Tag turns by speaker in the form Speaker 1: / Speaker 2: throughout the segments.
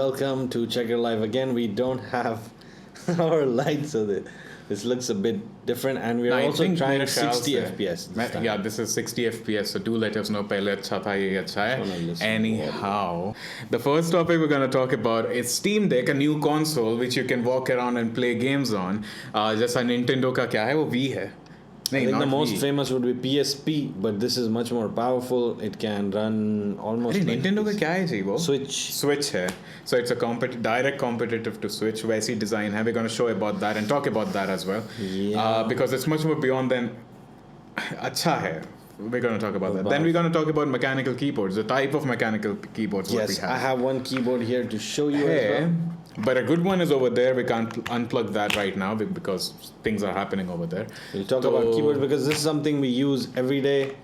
Speaker 1: welcome to Checker Live again. We don't have our lights, so this looks a bit different, and we're also trying 60 FPS this time.
Speaker 2: Yeah, this is 60 FPS, so do let us know. Pehle acha tha, ye acha hai. Anyhow, the first topic we're going to talk about is Steam Deck, a new console which you can walk around and play games on. Jaisa Nintendo ka kya hai, wo Wii hai.
Speaker 1: I think the most famous would be PSP, but this is much more powerful. It can run almost.
Speaker 2: Nintendo का क्या है जी वो?
Speaker 1: Switch
Speaker 2: है. So it's a direct competitive to Switch. वैसी design है. We're going to show about that and talk about that as well.
Speaker 1: Yeah.
Speaker 2: Because it's much more beyond than अच्छा है. We're going to talk about that. Then we're going to talk about mechanical keyboards, the type of mechanical keyboards.
Speaker 1: Yes,
Speaker 2: what we have.
Speaker 1: I have one keyboard here to show you as well.
Speaker 2: But a good one is over there. We can't unplug that right now because things are happening over there.
Speaker 1: We'll talk about keyboards because this is something we use every day.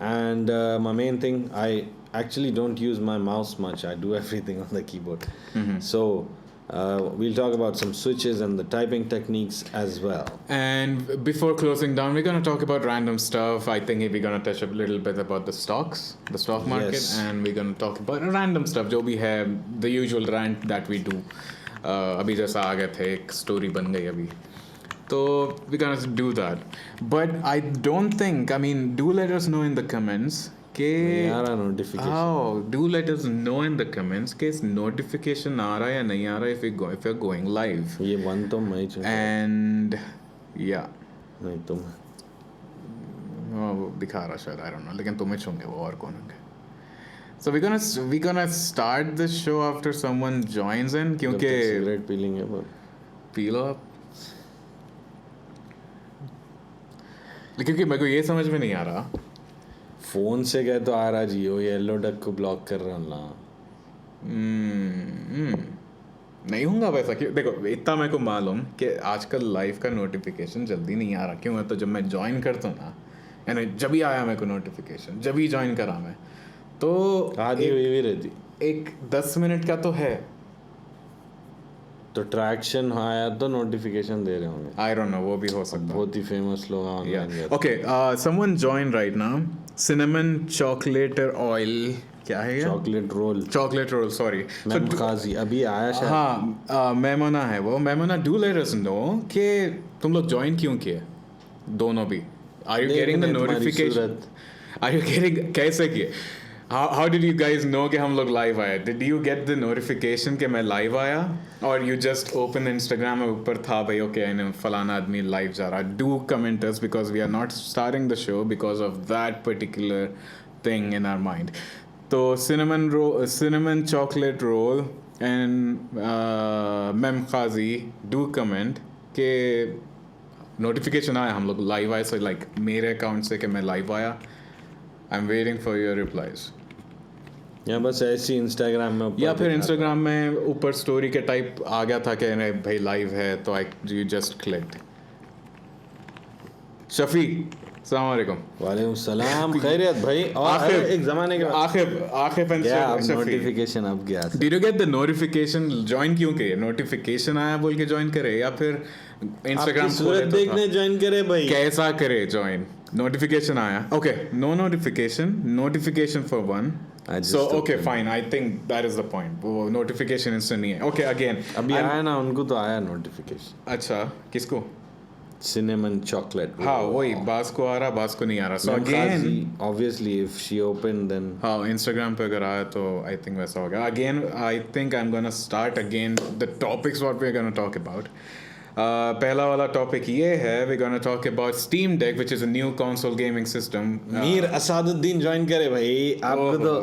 Speaker 1: And my main thing, I actually don't use my mouse much. I do everything on the keyboard.
Speaker 2: Mm-hmm.
Speaker 1: So we'll talk about some switches and the typing techniques as well.
Speaker 2: And before closing down, we're going to talk about random stuff. I think we're going to touch a little bit about the stock market.
Speaker 1: Yes.
Speaker 2: And we're going to talk about random stuff. जो भी है, the usual rant that we do. अभी जैसा आ गए थे, एक story बन गई अभी. So we're going to do that. But I don't think, do let us know in the comments. Do let us know in the comments कि notification आ रहा है या नहीं आ रहा है if you're going live.
Speaker 1: ये one तो मैं ही
Speaker 2: And yeah.
Speaker 1: नहीं तुम.
Speaker 2: वो दिखा रहा शायद, I don't know. लेकिन तुम्हें छूंगे वो और कौन होंगे. So we're gonna start the show after someone joins in क्योंकि
Speaker 1: cigarette पी लेंगे पर.
Speaker 2: पी लो आप. लेकिन क्योंकि मेरे को ये समझ में नहीं आ रहा.
Speaker 1: फोन से गए तो आ रहा जियो येलो डक को ब्लॉक कर रहा ना.
Speaker 2: नहीं होगा वैसा. क्यों देखो इतना मेरे को मालूम कि आजकल लाइव का नोटिफिकेशन जल्दी नहीं आ रहा. क्यों है तो जब मैं ज्वाइन करता हूँ ना, यानी जब ही आया मेरे को नोटिफिकेशन, जब ही ज्वाइन करा मैं तो
Speaker 1: आधी हुई भी रहती.
Speaker 2: एक 10 मिनट का तो है.
Speaker 1: तो ट्रैक्शन आया तो नोटिफिकेशन दे रहे होंगे.
Speaker 2: आई डोंट नो, वो भी हो सकता है.
Speaker 1: बहुत ही फेमस लोग online.
Speaker 2: Okay, someone join right now. Cinnamon chocolate oil क्या है? Chocolate role sorry.
Speaker 1: काजी अभी आया शायद.
Speaker 2: हाँ, मेमोना है वो. Memona do let us know कि तुम लोग ज्वाइन क्यों किए दोनों भी. Are you getting the notification? Are you getting कैसे किए? How did you guys know कि हम लोग live आए? Did you get the notification कि मैं live आया? Or you just open Instagram और ऊपर था भाई okay फलाना आदमी live जा रहा. Do comment us because we are not starting the show because of that particular thing in our mind. तो cinnamon chocolate roll and Mem Khazi do comment कि notification आया हम लोग live आए. So like मेरे account से कि मैं live आया. I'm waiting for your replies.
Speaker 1: या बस ऐसी इंस्टाग्राम में
Speaker 2: या फिर इंस्टाग्राम में ऊपर स्टोरी के टाइप आ गया था कि नहीं भाई लाइव है तो यू जस्ट क्लिक्ड. शफी अस्सलाम वालेकुम.
Speaker 1: वालेकुम सलाम. खैरियत भाई. और एक जमाने के
Speaker 2: आखिर
Speaker 1: नोटिफिकेशन अब गया.
Speaker 2: Did you get the notification? Join क्यों किए? नोटिफिकेशन आया बोल के ज्वाइन करे या फिर इंस्टाग्राम
Speaker 1: सूरत देखने ज्वाइन करे भाई?
Speaker 2: कैसा करे ज्वाइन? नोटिफिकेशन आया. Okay, no notification for one. So okay fine, I think that is the point. वो notification instant नहीं है. Okay again.
Speaker 1: अभी आया ना, उनको तो आया notification.
Speaker 2: अच्छा, किसको?
Speaker 1: Cinnamon chocolate.
Speaker 2: हाँ वही, बास को आ रहा, बास को नहीं आ रहा. So again,
Speaker 1: obviously if she opened then.
Speaker 2: हाँ Instagram पे अगर आया तो I think वैसा होगा. Again, I think I'm gonna start again the topics what we're gonna talk about. पहला वाला टॉपिक ये है. we're gonna talk about Steam Deck which is a new console gaming system.
Speaker 1: Mir Asaduddin join करे भाई आपको तो.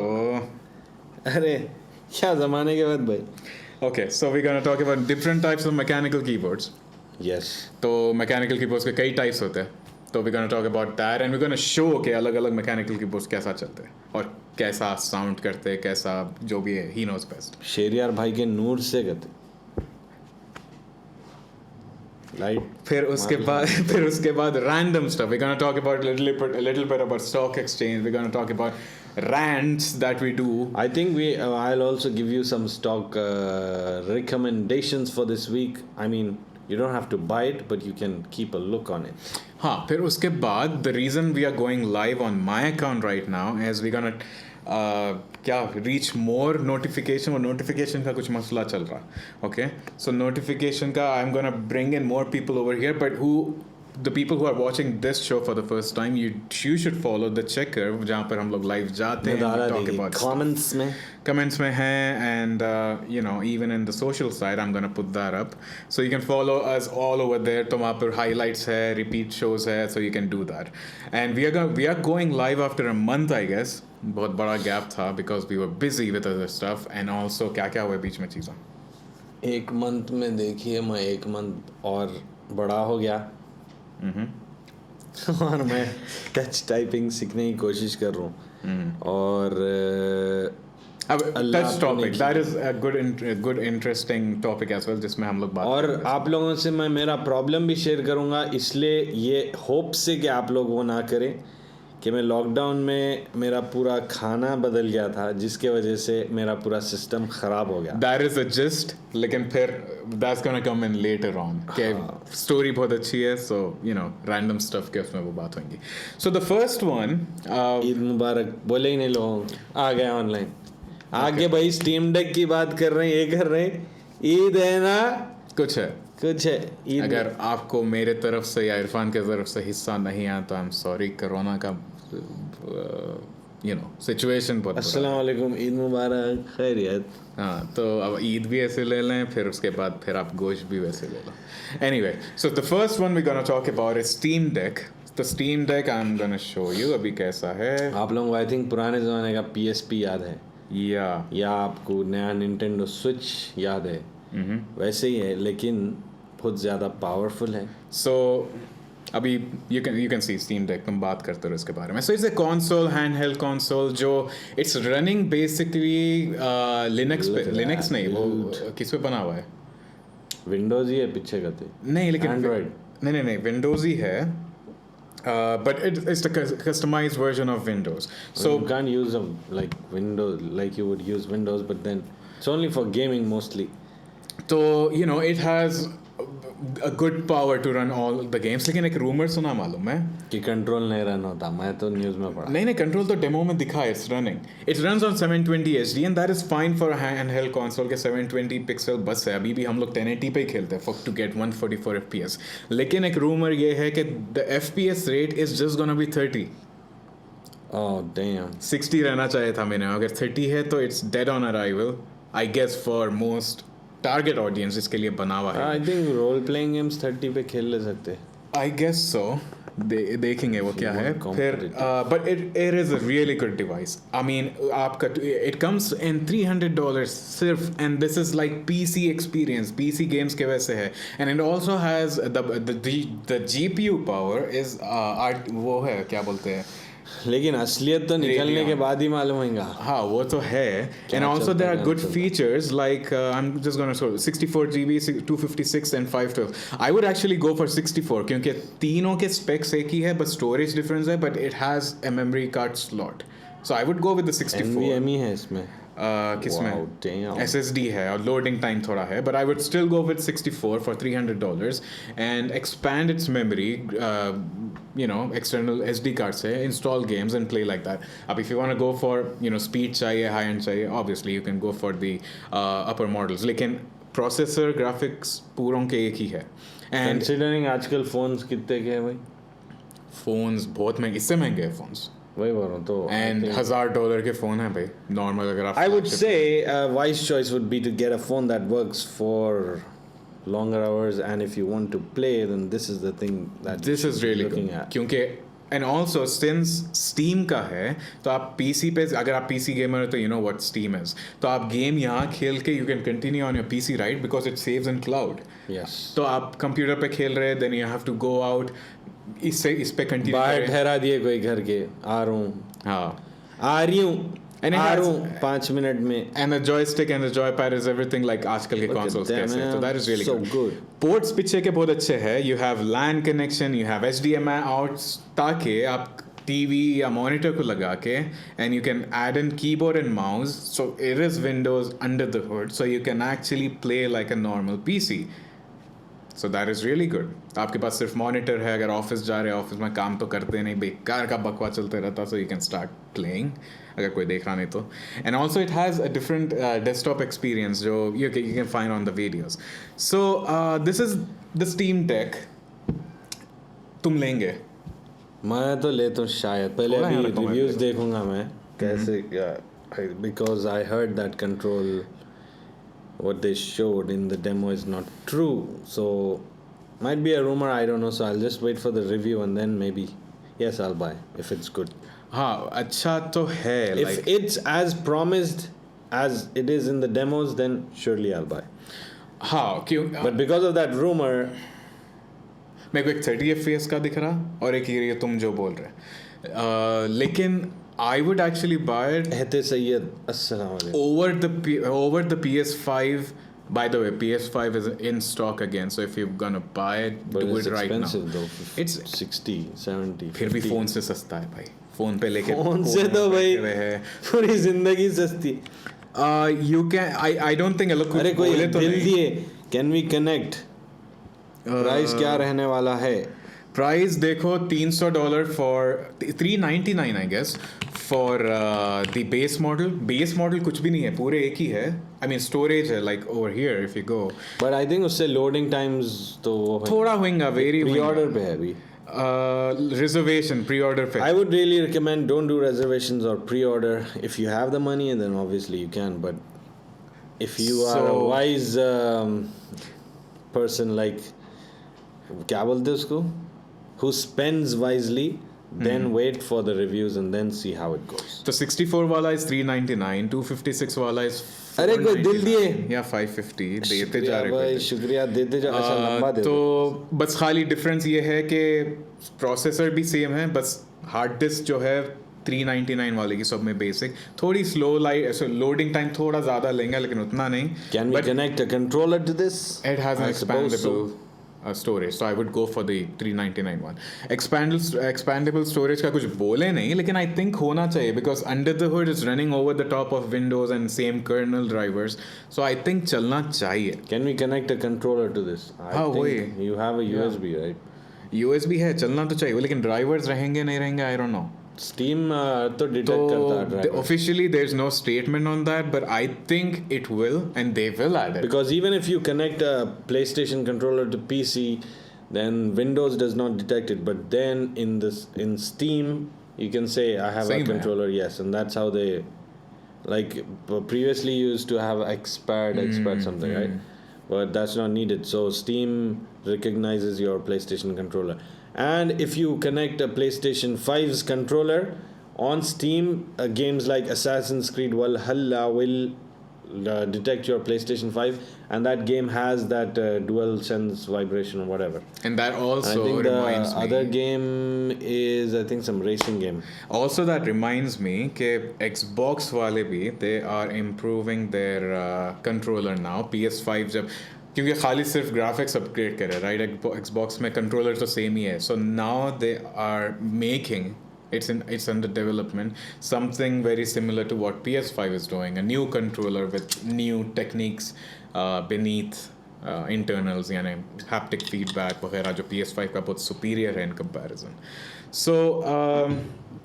Speaker 1: अरे क्या ज़माने के बाद भाई.
Speaker 2: Okay, so we're gonna talk about different types of mechanical keyboards.
Speaker 1: Yes.
Speaker 2: तो mechanical keyboards के कई types होते हैं. तो we're gonna talk about that and we're gonna show कि अलग-अलग mechanical keyboards कैसा चलते हैं और कैसा sound करते हैं, कैसा जो भी है, he knows best.
Speaker 1: शेरियार भाई के नूर से कहते. Right.
Speaker 2: फिर उसके बाद random stuff. We're gonna talk about a little bit about stock exchange. We're gonna talk about rants that we do.
Speaker 1: I think I'll also give you some stock recommendations for this week. I mean, you don't have to buy it, but you can keep a look on it.
Speaker 2: हाँ, फिर उसके बाद the reason we are going live on my account right now is we're gonna क्या reach more notification और notification का कुछ मसला चल रहा. ओके, सो नोटिफिकेशन का आई am gonna bring in more people over here, but who the people who are watching this show for the first time, you should follow the checker, जहाँ पर हम लोग लाइव जाते हैं, we talk about comments में हैं, and you know, even in the social side I'm gonna put that up, so you can follow us all over there. तो वहाँ पर highlights है, repeat shows है, so you can do that. And we are going live after a month, I guess. बहुत बड़ा gap था because we were busy with other stuff, and also क्या क्या हुआ बीच में चीज़ें.
Speaker 1: एक मंथ में देखिए, मैं एक मंथ और बड़ा हो गया. और मैं टच टाइपिंग सीखने की कोशिश कर रहा हूँ. और
Speaker 2: touch topic, that is a good interesting topic as well, जिसमें हम लोग बात
Speaker 1: और आप लोगों से मैं मेरा प्रॉब्लम भी शेयर करूँगा, इसलिए ये होप से कि आप लोग वो ना करें कि मैं लॉकडाउन में मेरा पूरा खाना बदल गया था, जिसके वजह से मेरा पूरा सिस्टम ख़राब हो गया.
Speaker 2: दैट इज़ अ जस्ट, लेकिन फिर that's gonna come in later on कि स्टोरी बहुत अच्छी है, so you know random stuff के उसमें वो बात होंगी. So the first one,
Speaker 1: Eid मुबारक बोले ही नहीं लोग, आ गए ऑनलाइन आगे भाई, स्टीम डेक की बात कर रहे हैं, ये कर रहे हैं, ईद है ना,
Speaker 2: कुछ है.
Speaker 1: अगर
Speaker 2: आपको मेरे तरफ से या इरफान की तरफ से हिस्सा नहीं आया तो आई एम सॉरी. कोरोना का यू नो सिचुएशन बहुत.
Speaker 1: अस्सलाम वालेकुम, ईद मुबारक, खैरियत.
Speaker 2: हाँ, तो अब ईद भी ऐसे ले लें, फिर उसके बाद फिर आप गोश्त भी वैसे ले लो. Anyway, so the first one we gonna talk about is Steam Deck. The Steam Deck I am gonna show you अभी कैसा है.
Speaker 1: आप लोगों को आई थिंक पुराने ज़माने का PSP याद है, या आपको नया निंटेंडो स्विच याद है. वैसे ही है, लेकिन बहुत ज़्यादा पावरफुल है.
Speaker 2: सो अभी you can see steam deck, तुम बात करते हो इसके बारे में. So it's a console, handheld console, जो इट्स रनिंग बेसिकली लिनक्स पे. लिनक्स नहीं, वो किस पे बना हुआ है?
Speaker 1: विंडोज़ ही है पीछे का तो.
Speaker 2: नहीं, लेकिन
Speaker 1: एंड्रॉयड
Speaker 2: नहीं विंडोज़ ही है. But it's the customized version of Windows.
Speaker 1: So you can't use them like Windows, like you would use Windows, but then it's only for gaming mostly.
Speaker 2: So you know it has a good power to run all the games. लेकिन एक rumor सुना मालूम है
Speaker 1: कि control नहीं run होता. मैं तो न्यूज़ में पढ़ा.
Speaker 2: नहीं कंट्रोल तो डेमो में दिखा है. It's running. It runs on 720 HD and that is fine for a handheld console के 720 पिक्सल बस है. अभी भी हम लोग 1080 पे ही खेलते हैं to get 144 FPS. लेकिन एक rumor ये है कि the FPS rate is just gonna be 30.
Speaker 1: Oh damn.
Speaker 2: 60 रहना चाहिए था मैंने. अगर 30 है तो it's dead on arrival, I guess, for most target audience इसके लिए बना हुआ है.
Speaker 1: I think role playing games 30 पे खेल ले सकते हैं.
Speaker 2: I guess so. देखेंगे वो क्या है फिर. But it is a really good device. I mean आपका इट कम्स इन $300 सिर्फ, and this is like PC experience. PC games के वैसे है, and it also has the GPU power is वो है क्या बोलते हैं.
Speaker 1: लेकिन असलियत तो निकलने के बाद ही मालूम होगा.
Speaker 2: हाँ, वो तो है. And also there are good features like I am just gonna show 64GB, 256 and 512. I would actually go for 64 क्योंकि तीनों के स्पेक्स एक ही है, बस स्टोरेज डिफरेंस है, but it has a memory card slot. So I would go with the 64.
Speaker 1: NVMe है इसमें.
Speaker 2: किसमें SSD है और लोडिंग टाइम थोड़ा है, but I would still go with 64 for $300 and expand it's memory, you know, external SD card से install games and play like that. अब if you want to go for, you know, speed चाहिए, high end चाहिए, obviously you can go for the upper models. लेकिन processor graphics पूरों के एक ही है. And
Speaker 1: considering आजकल phones कितने के हैं भाई?
Speaker 2: phones बहुत महंगे, इससे महंगे हैं phones.
Speaker 1: वही बोल रहा हूँ तो.
Speaker 2: And $1,000 के phone हैं भाई, normal अगर आप.
Speaker 1: I would say a wise choice would be to get a phone that works for longer hours, and if you want to play, then this is the thing that
Speaker 2: this is really
Speaker 1: looking
Speaker 2: good.
Speaker 1: at.
Speaker 2: क्योंकि and also since Steam का है, तो आप PC पे, अगर आप PC gamer हो तो you know what Steam is. तो आप गेम यहाँ खेल के you can continue on your PC, right? Because it saves in cloud.
Speaker 1: Yes.
Speaker 2: तो आप कंप्यूटर पे खेल रहे, then you have to go out. इस पे कंटिन्यू
Speaker 1: बाहर ठहरा दिए कोई घर के, आ रहा हूँ.
Speaker 2: हाँ,
Speaker 1: आ रही हूँ. आ रहा हूँ 5 मिनट में.
Speaker 2: And the joystick and the joypad is everything like आजकल के consoles कैसे. So that is really
Speaker 1: so
Speaker 2: good. Ports पीछे के बहुत अच्छे हैं. You have LAN connection, you have HDMI outs, ताकि आप TV या monitor को लगा के, and you can add in keyboard and mouse. So it is Windows under the hood, so you can actually play like a normal PC. So that is really good. आपके पास सिर्फ monitor है, अगर office जा रहे हैं office में काम तो करते नहीं, बेकार का बकवा चलते रहता, so you can start playing अगर कोई देख रहा नहीं तो. And also it has a different desktop experience जो you can find on the videos. So this is the Steam Deck. तुम लेंगे?
Speaker 1: मैं तो लेता हूँ शायद, पहले
Speaker 2: थोड़ा
Speaker 1: अभी
Speaker 2: यहाँ रखो, मैं
Speaker 1: रिव्यूज
Speaker 2: देखो।
Speaker 1: देखूंगा मैं कैसे, because I heard that control what they showed in the demo is not true, so might be a rumor, I don't know, so I'll just wait for the review and then maybe yes I'll buy if it's good.
Speaker 2: हाँ अच्छा तो है.
Speaker 1: If
Speaker 2: Like
Speaker 1: it's as promised as it is in the demos, then surely I'll buy.
Speaker 2: हाँ क्यों?
Speaker 1: But because of that rumor,
Speaker 2: मेरे को एक 30 FPS का दिख रहा और एक ये तुम जो बोल रहे, लेकिन I would actually buy it
Speaker 1: Ehte Sayyed, assalamu alaikum.
Speaker 2: over the PS5. By the way, PS5 is in stock again, so if you're gonna buy it,
Speaker 1: But
Speaker 2: do
Speaker 1: it's
Speaker 2: it right now.
Speaker 1: expensive though.
Speaker 2: It's
Speaker 1: 60, 70,
Speaker 2: फिर भी
Speaker 1: 50.
Speaker 2: Phone से सस्ता है भाई. Phone पे लेके
Speaker 1: phone से तो भाई पूरी जिंदगी सस्ती.
Speaker 2: you can I don't think लोग
Speaker 1: अरे
Speaker 2: कुछ
Speaker 1: कोई
Speaker 2: बोले तो
Speaker 1: दिल
Speaker 2: नहीं.
Speaker 1: दिए, कैन वी कनेक्ट, प्राइस क्या रहने वाला है?
Speaker 2: प्राइस देखो $300 for $399 I guess for the base model. Base model कुछ भी नहीं है, पूरे एक ही है. आई मीन स्टोरेज है like over here if you go.
Speaker 1: But I think उससे लोडिंग टाइम्स तो वो
Speaker 2: थोड़ा होगा, वेरी
Speaker 1: प्री ऑर्डर पे है अभी.
Speaker 2: रिजर्वेशन प्री ऑर्डर पे.
Speaker 1: I would really recommend don't do reservations or pre-order. If you have the money, then obviously you can. But if you are a
Speaker 2: So-
Speaker 1: wise person like क्या बोलते हैं उसको, who spends wisely, then wait for the reviews and then see how it goes.
Speaker 2: तो 64 वाला is $399, 256 वाला is
Speaker 1: अरे कोई दिल दिए.
Speaker 2: या 550 देते जा
Speaker 1: शुक्रिया
Speaker 2: रहे
Speaker 1: भाई,
Speaker 2: हैं.
Speaker 1: शुक्रिया, देते जाओ. अच्छा लंबा दे दो.
Speaker 2: तो बस खाली डिफरेंस ये है कि प्रोसेसर भी सेम है, बस हार्ड डिस्क जो है 399 वाले की सब में बेसिक, थोड़ी स्लो लाइट लोडिंग टाइम थोड़ा ज़्यादा लेंगे लेकिन उतना नहीं.
Speaker 1: Can we connect a controller to this?
Speaker 2: It has an
Speaker 1: I suppose so.
Speaker 2: expandable storage, so I would go for the 399 one. Expandable storage का कुछ बोले नहीं, लेकिन I think होना चाहिए because under the hood is running over the top of Windows and same kernel drivers, so I think चलना चाहिए.
Speaker 1: Can we connect a controller to this? I
Speaker 2: हाँ,
Speaker 1: think
Speaker 2: वही.
Speaker 1: you have a USB, right?
Speaker 2: USB है, चलना तो चाहिए, लेकिन drivers रहेंगे नहीं रहेंगे, I don't know.
Speaker 1: Steam तो detect करता है
Speaker 2: So
Speaker 1: driver.
Speaker 2: officially there's no statement on that, but I think it will and they will add it.
Speaker 1: Because even if you connect a PlayStation controller to PC, then Windows does not detect it. But then in Steam, you can say I have
Speaker 2: Same
Speaker 1: a controller, yes, and that's how they, like previously you used to have expert something, right? But that's not needed. So Steam recognizes your PlayStation controller. And if you connect a PlayStation 5's controller on Steam, games like Assassin's Creed Valhalla will detect your PlayStation 5, and that game has that dual sense vibration or whatever.
Speaker 2: And that also
Speaker 1: I think
Speaker 2: reminds
Speaker 1: the
Speaker 2: me.
Speaker 1: other game is, I think, some racing game.
Speaker 2: Also, that reminds me that Xbox वाले भी they are improving their controller now. PS5 जब क्योंकि खाली सिर्फ graphics upgrade करे, right? Xbox में controller तो same ही है. So now they are making it's under development something very similar to what PS5 is doing, a new controller with new techniques beneath internals, यानी haptic feedback वगैरह जो PS5 का बहुत superior है in comparison. So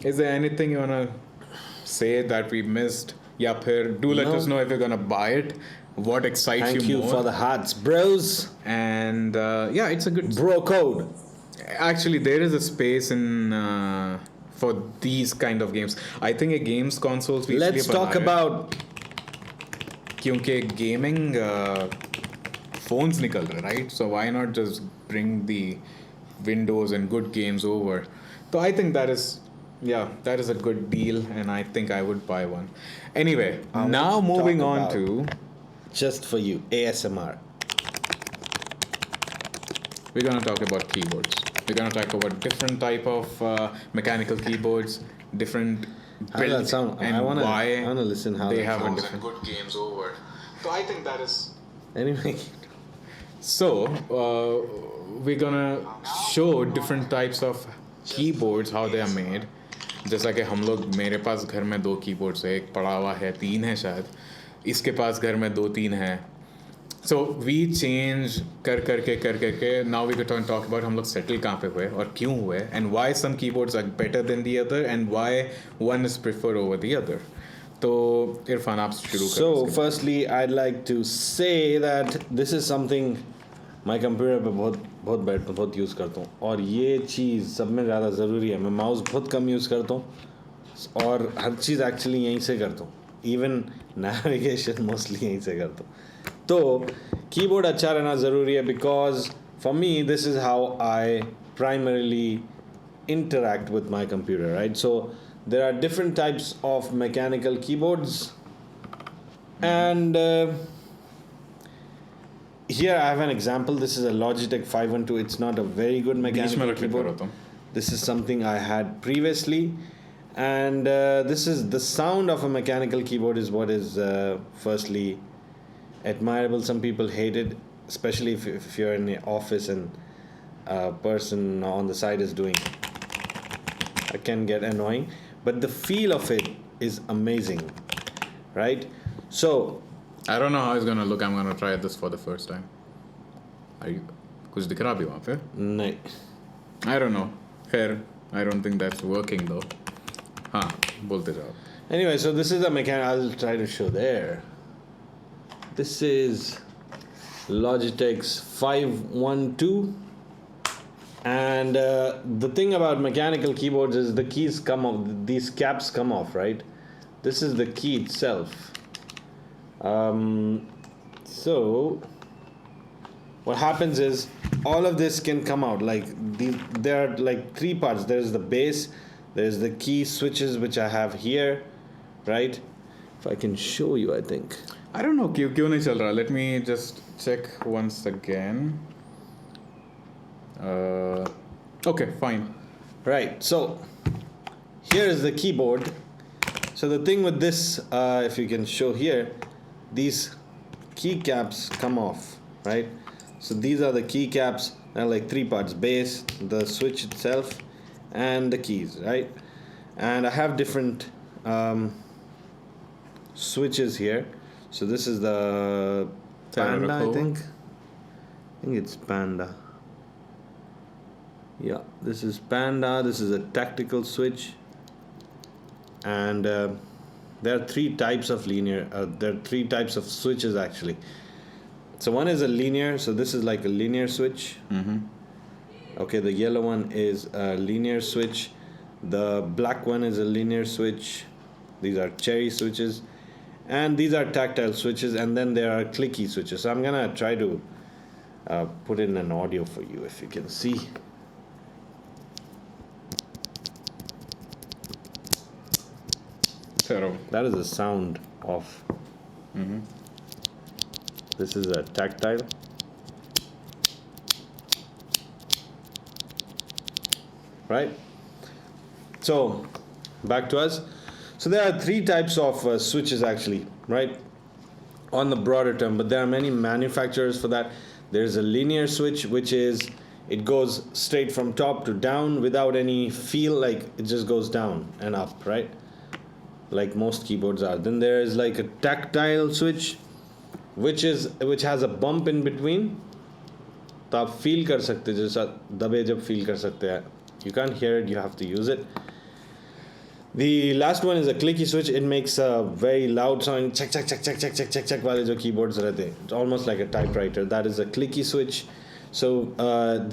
Speaker 2: is there anything you wanna say that we missed? या फिर do let
Speaker 1: No.
Speaker 2: us know if you're gonna buy it. What excites
Speaker 1: Thank
Speaker 2: you
Speaker 1: you
Speaker 2: more?
Speaker 1: for the hearts, bros.
Speaker 2: And yeah, it's a good.
Speaker 1: Bro code.
Speaker 2: Actually, there is a space in for these kind of games. I think a games consoles. भी
Speaker 1: Let's
Speaker 2: इसलिए
Speaker 1: talk
Speaker 2: बना रहे हैं,
Speaker 1: about
Speaker 2: क्योंकि gaming phones निकल रहे, right? So why not just bring the Windows and good games over? So I think that is a good deal, and I think I would buy one. Anyway, now
Speaker 1: want to
Speaker 2: moving
Speaker 1: talk
Speaker 2: on
Speaker 1: about-
Speaker 2: to.
Speaker 1: just for you ASMR.
Speaker 2: We're going to talk about keyboards. We're going to talk about different type of mechanical keyboards, different
Speaker 1: How does that
Speaker 2: builds,
Speaker 1: sound?
Speaker 2: and
Speaker 1: I
Speaker 2: why
Speaker 1: wanna listen how
Speaker 2: they
Speaker 1: that
Speaker 2: have a
Speaker 1: sounds.
Speaker 2: different good games over. So I think that is.
Speaker 1: Anyway,
Speaker 2: So we're gonna show different types of keyboards, how they are made. जैसा कि हम लोग, मेरे पास घर में 2 keyboards है, एक पड़ा हुआ है, 3 है शायद, इसके पास घर में 2-3 है. So we change कर करके now we can talk about हम लोग settle कहाँ पे हुए और क्यों हुए and why some keyboards are better than the other and why one is preferred over the other. तो इरफान आप शुरू करें.
Speaker 1: So firstly I'd like to say that this is something मैं कंप्यूटर पे बहुत बैठता हूँ, बहुत यूज़ करता हूँ और ये चीज़ सब में ज़्यादा ज़रूरी है. मैं माउस बहुत कम यूज़ करता हूँ और हर चीज़ एक्चुअली यहीं से करता हूँ. इवन नेविगेशन मोस्टली यहीं से करता हूँ. तो कीबोर्ड अच्छा रहना ज़रूरी है because for me this is how I primarily interact with my computer, right? So there are different types of mechanical keyboards and here I have an example. This is a Logitech 512. It's not a very good mechanical keyboard. This is something I had previously and this is the sound of a mechanical keyboard is what is firstly admirable. Some people hate it, especially if you're in the office and a person on the side is doing it can get annoying, but the feel of it is amazing, right? So
Speaker 2: I don't know how it's gonna look. I'm gonna try this for the first time. Are you कुछ दिख रहा भी वहाँ पे?
Speaker 1: नहीं.
Speaker 2: I don't know. Fair. I don't think that's working though. हाँ बोलते जाओ.
Speaker 1: Anyway, so this is a mechanic. I'll try to show there. This is Logitech's 512. And the thing about mechanical keyboards is the keys come off, these caps come off, right? This is the key itself. So what happens is all of this can come out. Like there are like three parts. There's the base, there's the key switches which I have here, right? If I can show you, I think.
Speaker 2: I don't know क्यों नहीं चल रहा. Let me just check once again. Okay, fine.
Speaker 1: Right, so here is the keyboard. So the thing with this, if you can show here, these keycaps come off, right? So these are the keycaps. There are like three parts: base, the switch itself, and the keys, right? And I have different switches here. So this is the Panda, I think it's Panda. Yeah, this is Panda. This is a tactical switch, and there are three types of linear. There are three types of switches actually. So one is a linear. So this is like a linear switch.
Speaker 2: Mm-hmm.
Speaker 1: Okay, the yellow one is a linear switch. The black one is a linear switch. These are cherry switches, and these are tactile switches. And then there are clicky switches. So I'm gonna try to put in an audio for you if you can see. That is the sound of.
Speaker 2: Mm-hmm.
Speaker 1: This is a tactile. Right? So, back to us. So there are three types of switches actually, right? On the broader term, but there are many manufacturers for that. There's a linear switch, which is it goes straight from top to down without any feel, like it just goes down and up, right? Like most keyboards are. Then there is like a tactile switch, which has a bump in between. तो आप feel कर सकते जैसा दबे जब feel कर सकते हैं. You can't hear it. You have to use it. The last one is a clicky switch. It makes a very loud sound. Check check check check check check check check वाले जो keyboards रहते हैं. It's almost like a typewriter. That is a clicky switch. So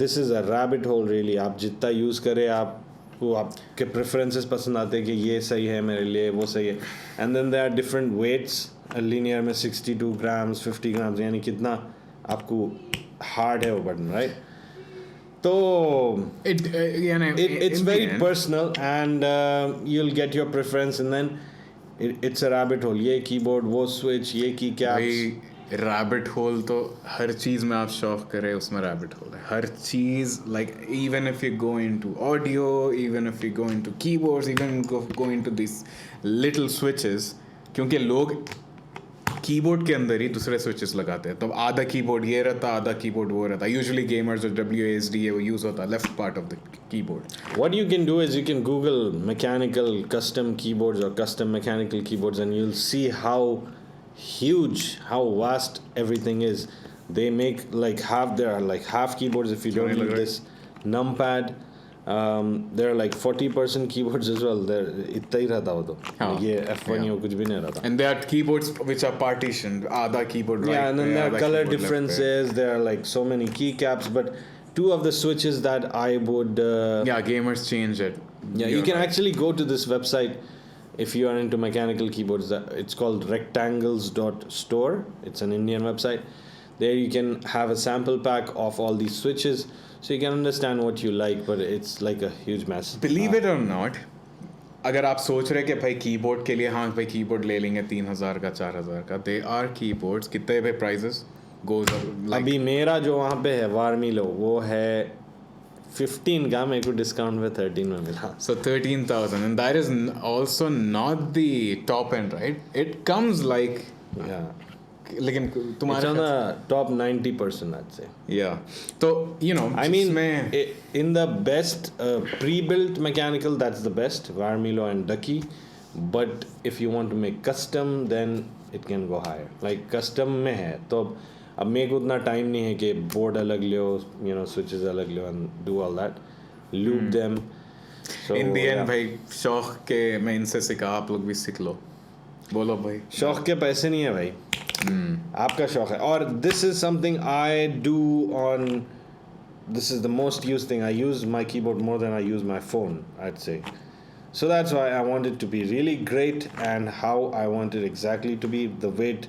Speaker 1: this is a rabbit hole really. आप जितना use करें आपको आपके preferences पसंद आते हैं कि ये सही है मेरे लिए वो सही है. And then there are different weights. A linear में 62 grams 50 grams यानी कितना आपको hard है वो button, right? So it's very personal and you'll get your preference and then it's a rabbit hole. ये keyboard वो switch ये key caps.
Speaker 2: रैबिट होल तो हर चीज़ में आप शौक करें उसमें रैबिट होल है हर चीज़ like even if you go into audio even if you go into keyboards even go into these little switches क्योंकि लोग कीबोर्ड के अंदर ही दूसरे स्विचेस लगाते हैं तो आधा कीबोर्ड ये रहता आधा कीबोर्ड वो रहता यूजुअली गेमर्स जो WASD है वो यूज़ होता है left part of the keyboard
Speaker 1: What you can do is you can Google mechanical custom keyboards or custom mechanical keyboards and you'll see how huge how vast everything is. They make like half keyboards if you don't need this numpad. There are like 40% keyboards as well. There इतना ही रहता हो तो ये F1 यो कुछ भी नहीं रहता.
Speaker 2: And there are keyboards which are partitioned. आधा keyboard right.
Speaker 1: Yeah, and then there are color differences. There are like so many keycaps, but two of the switches that I would
Speaker 2: gamers change it.
Speaker 1: Yeah, you can actually go to this website if you are into mechanical keyboards. It's called rectangles.store. It's an Indian website. There you can have a sample pack of all these switches, so you can understand what you like, but it's like a huge mess.
Speaker 2: Believe it or not, अगर आप सोच रहे कि भाई keyboard के लिए हाँ भाई कीबोर्ड ले लेंगे 3,000 का 4,000 का, दे आर कीबोर्ड्स कितने पे प्राइसेस गोज लाइक.
Speaker 1: अभी मेरा जो वहाँ पे है वार्मिलो वो है 15 का, मेरे को डिस्काउंट में 13 में मिला.
Speaker 2: So 13,000, and that is also not the top end, right? It comes like
Speaker 1: Yeah.
Speaker 2: लेकिन
Speaker 1: It's
Speaker 2: तुम्हारे
Speaker 1: on the top 90%, I'd say.
Speaker 2: yeah. तो you know,
Speaker 1: I mean,
Speaker 2: जिसमें
Speaker 1: in the best pre-built mechanical, that's the best, Varmilo and Ducky. But if you want to make custom, then it can go higher. Like custom में है तो अब मेरे को उतना time नहीं है कि बोर्ड अलग लियो, switches अलग लियो and do all that, loop them. So
Speaker 2: in the end
Speaker 1: yeah.
Speaker 2: भाई शौक के मैं इनसे सीखा, आप लोग भी सीख लो. बोलो भाई.
Speaker 1: शौक के पैसे नहीं है भाई. आपका शौक है. और this is something I do on. This is the most used thing. I use my keyboard more than I use my phone, I'd say. So that's why I want it to be really great, and how I want it exactly to be. The weight,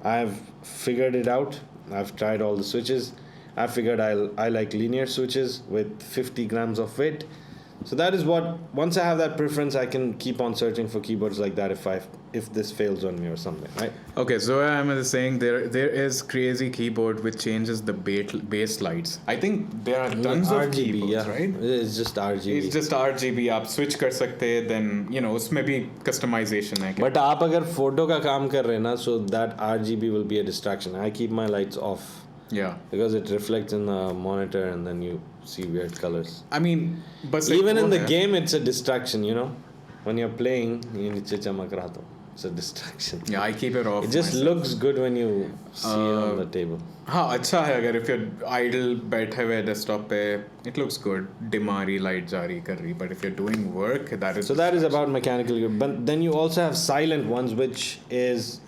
Speaker 1: I've figured it out. I've tried all the switches. I figured I like linear switches with 50 grams of weight. So that is what, once I have that preference, I can keep on searching for keyboards like that if this fails on me or something, right?
Speaker 2: Okay, so I'm saying there is crazy keyboard which changes the base lights. I think there are tons of
Speaker 1: RGB,
Speaker 2: keyboards,
Speaker 1: yeah.
Speaker 2: right?
Speaker 1: It's just RGB.
Speaker 2: It's just RGB. आप switch कर सकते हैं, then you know उसमें भी customization है.
Speaker 1: But आप अगर photo का काम कर रहे हैं ना, so that RGB will be a distraction. I keep my lights off.
Speaker 2: Yeah.
Speaker 1: Because it reflects in the monitor and then you see weird colors.
Speaker 2: I mean, but
Speaker 1: even in the game, it's a distraction, When you're playing, you need to chamak raha to. It's a distraction.
Speaker 2: Yeah, I keep it off.
Speaker 1: It just looks good when you see it on the table.
Speaker 2: हाँ अच्छा है अगर if you're idle बैठे हुए desktop पे, it looks good. डिमारी light जा रही कर रही, but if you're doing work, that is.
Speaker 1: So that is about mechanical. But then you also have silent ones, which is.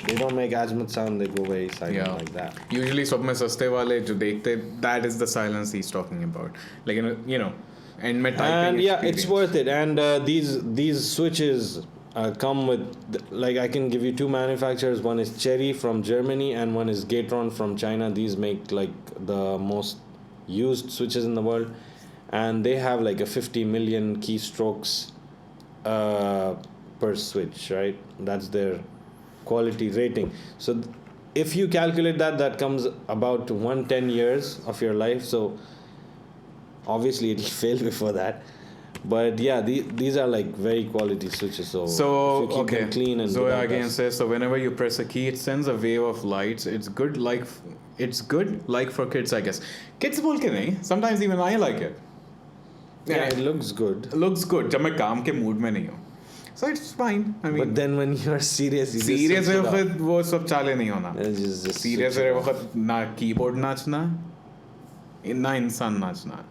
Speaker 1: They don't make as much sound, they go very silent like that.
Speaker 2: Usually सब में सस्ते वाले जो देखते, that is the silence he's talking about. Like and में typing
Speaker 1: and yeah,
Speaker 2: experience.
Speaker 1: it's worth it. And these switches come with, like, I can give you two manufacturers. One is Cherry from Germany and one is Gatron from China. These make like the most used switches in the world, and they have like a 50 million keystrokes per switch, right? That's their quality rating. So if you calculate that comes about 110 years of your life. So obviously it'll fail before that, but yeah, these are like very quality switches. So if you keep them clean and
Speaker 2: so again says, so whenever you press a key, it sends a wave of lights. It's good like for kids, I guess. Kids बोल के नहीं, sometimes even I like it.
Speaker 1: Yeah, it looks good.
Speaker 2: Looks good जब मैं काम के mood में नहीं हूँ. So it's fine. I mean,
Speaker 1: but then when you are serious,
Speaker 2: serious है वक्त वो सब चाले नहीं होना.
Speaker 1: Just
Speaker 2: serious है वक्त ना keyboard नाचना, ना इंसान नाचना,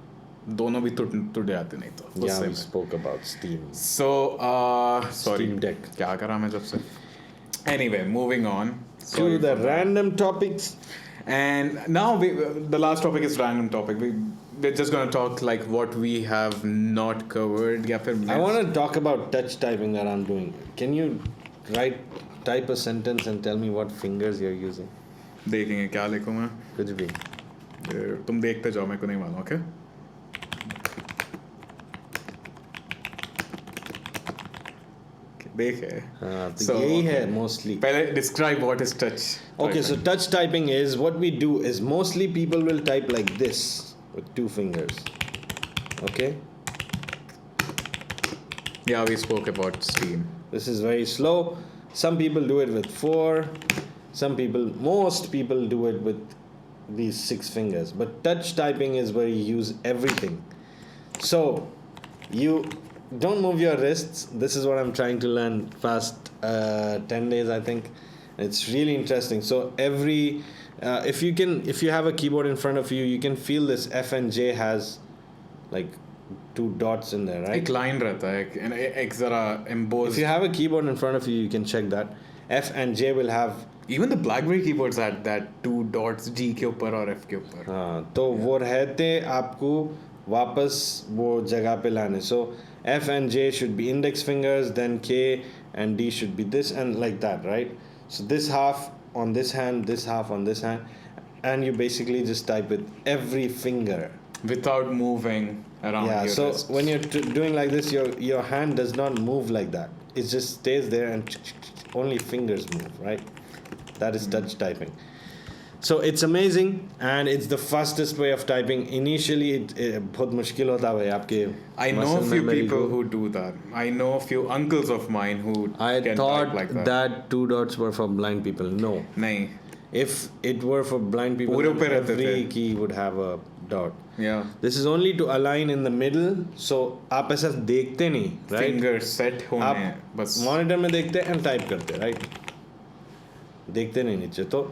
Speaker 2: दोनों भी टूट जाते नहीं तो.
Speaker 1: Yeah, we spoke about Steam.
Speaker 2: So sorry.
Speaker 1: Steam Deck.
Speaker 2: क्या करा मैं जब से? Anyway, moving on.
Speaker 1: To the random topics.
Speaker 2: And now the last topic is random topic. We're just going to talk like what we have not covered.
Speaker 1: I want to talk about touch typing that I'm doing. Can you type a sentence and tell me what fingers you're using?
Speaker 2: देखेंगे क्या लिखूँ मैं?
Speaker 1: कुछ भी.
Speaker 2: तुम देखते जाओ, मेरे को नहीं मालूम, okay? देखे.
Speaker 1: So यही है mostly.
Speaker 2: पहले describe what is touch.
Speaker 1: Okay, so touch typing is, what we do is mostly people will type like this with two fingers. Okay?
Speaker 2: Yeah, we spoke about Steam.
Speaker 1: This is very slow. Some people do it with 4. Most people do it with these 6 fingers. But touch typing is where you use everything. So, you don't move your wrists. This is what I'm trying to learn past 10 days, I think. It's really interesting. So every if you have a keyboard in front of you, you can feel this F and J has like 2 dots in there, right?
Speaker 2: एक line रहता है एक जरा embossed.
Speaker 1: If you have a keyboard in front of you, you can check that. F and J will have.
Speaker 2: Even the BlackBerry keyboards had that 2 dots G के ऊपर और F के ऊपर.
Speaker 1: हाँ, तो वो रहते आपको वापस वो जगह पे लाने. So F and J should be index fingers, then K and D should be this and like that, right? So this half on this hand, this half on this hand, and you basically just type with every finger
Speaker 2: Without moving around
Speaker 1: yeah,
Speaker 2: your
Speaker 1: so
Speaker 2: wrists.
Speaker 1: when you're doing like this, your hand does not move like that. It just stays there and only fingers move, right? That is touch typing. So it's amazing and it's the fastest way of typing. Initially it बहुत मुश्किल होता है आपके
Speaker 2: I know a
Speaker 1: muscle
Speaker 2: few
Speaker 1: memory
Speaker 2: people
Speaker 1: को.
Speaker 2: who do that. I know a few uncles of mine who
Speaker 1: I
Speaker 2: can
Speaker 1: thought
Speaker 2: type like that.
Speaker 1: that 2 dots were for blind people. No.
Speaker 2: नहीं.
Speaker 1: If it were for blind people,
Speaker 2: पूरे
Speaker 1: then
Speaker 2: ऊपर रहते
Speaker 1: every
Speaker 2: थे.
Speaker 1: key would have a dot.
Speaker 2: Yeah.
Speaker 1: This is only to align in the middle. So आप ऐसा देखते नहीं, right?
Speaker 2: Fingers set होने हैं,
Speaker 1: आप
Speaker 2: बस.
Speaker 1: मॉनिटर में देखते हैं एंड टाइप करते, राइट? देखते नहीं नीचे. तो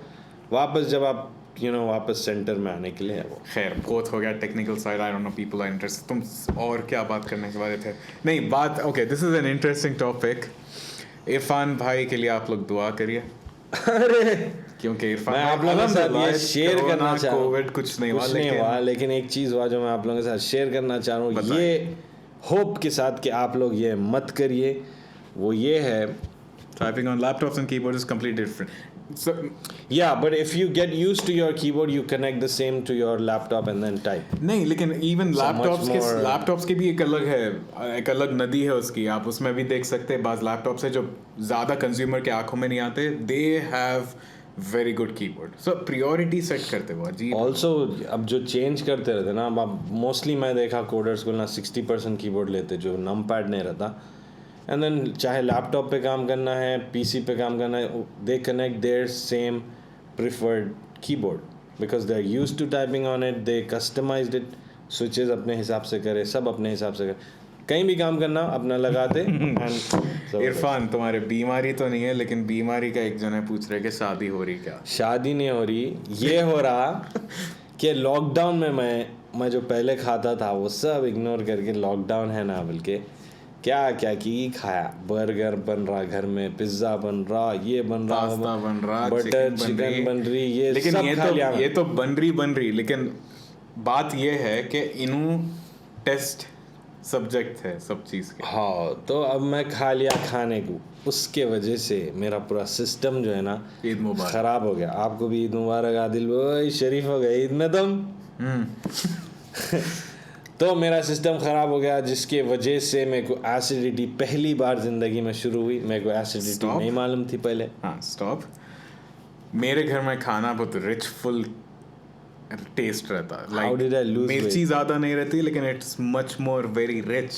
Speaker 1: वापस जब आप वापस सेंटर में आने के लिए है वो.
Speaker 2: खैर बहुत हो गया technical side. I don't know people are interested. तुम और क्या बात करने के वाले थे? नहीं बात okay this is an interesting topic. Irfan भाई के लिए आप लोग दुआ करिए.
Speaker 1: अरे
Speaker 2: क्योंकि इरफान
Speaker 1: मैं आप लोगों के साथ ये शेयर करना चाह रहा हूँ.
Speaker 2: कोविड कुछ नहीं
Speaker 1: हुआ लेकिन एक चीज़ हुआ जो मैं आप लोगों के साथ शेयर करना चाह रहा हूँ. ये होप के साथ कि आप लोग ये मत करिए. वो ये है
Speaker 2: typing on laptops and keyboards is completely different. So
Speaker 1: yeah, but if you get used to your keyboard, you connect the same to your laptop and then type.
Speaker 2: नहीं लेकिन even
Speaker 1: So
Speaker 2: लैपटॉप्स के भी एक अलग है, एक अलग नदी है उसकी. आप उसमें भी देख सकते हैं बाज लैपटॉप्स है जो ज़्यादा कंज्यूमर के आंखों में नहीं आते. They have very good keyboard. So priority set करते वो अजीब.
Speaker 1: Also अब जो चेंज करते रहते ना, अब मोस्टली मैं देखा कोडर्स को ना 60% कीबोर्ड लेते जो नम पैड नहीं रहता. एंड देन चाहे लैपटॉप पे काम करना है, पीसी पे काम करना है, they connect their same preferred keyboard because they are used to typing on it. They customised it. Switches अपने हिसाब से करे, सब अपने हिसाब से करे. कहीं भी काम करना अपना लगाते.
Speaker 2: इरफान तुम्हारे बीमारी तो नहीं है, लेकिन बीमारी का एक जन है पूछ रहे कि शादी हो रही क्या?
Speaker 1: शादी नहीं हो रही. ये हो रहा कि लॉकडाउन में मैं जो पहले खाता था वो सब इग्नोर करके लॉकडाउन है ना बोल के क्या क्या की खाया. बर्गर बन रहा घर में, पिज्जा बन रहा, ये बन रहा,
Speaker 2: पास्ता बन रहा,
Speaker 1: बटर चिकन बन रही, ये
Speaker 2: लेकिन
Speaker 1: सब खा लिया.
Speaker 2: ये तो बन रही लेकिन बात ये है कि इन्हों टेस्ट सब्जेक्ट है सब चीज़ के.
Speaker 1: हाँ, तो अब मैं खा लिया खाने को. उसके वजह से मेरा पूरा सिस्टम जो है ना
Speaker 2: ईद मुबारक
Speaker 1: खराब हो गया. आपको भी ईद मुबारक आदिल भाई. शरीफ हो गए ईद में तुम. तो मेरा सिस्टम ख़राब हो गया जिसके वजह से मेरे को एसिडिटी पहली बार ज़िंदगी में शुरू हुई. मेरे को एसिडिटी नहीं मालूम थी पहले.
Speaker 2: हाँ स्टॉप. मेरे घर में खाना बहुत रिच फुल टेस्ट रहता है.
Speaker 1: How did I lose
Speaker 2: मिर्ची
Speaker 1: weight?
Speaker 2: ज़्यादा नहीं रहती लेकिन it's much more very rich.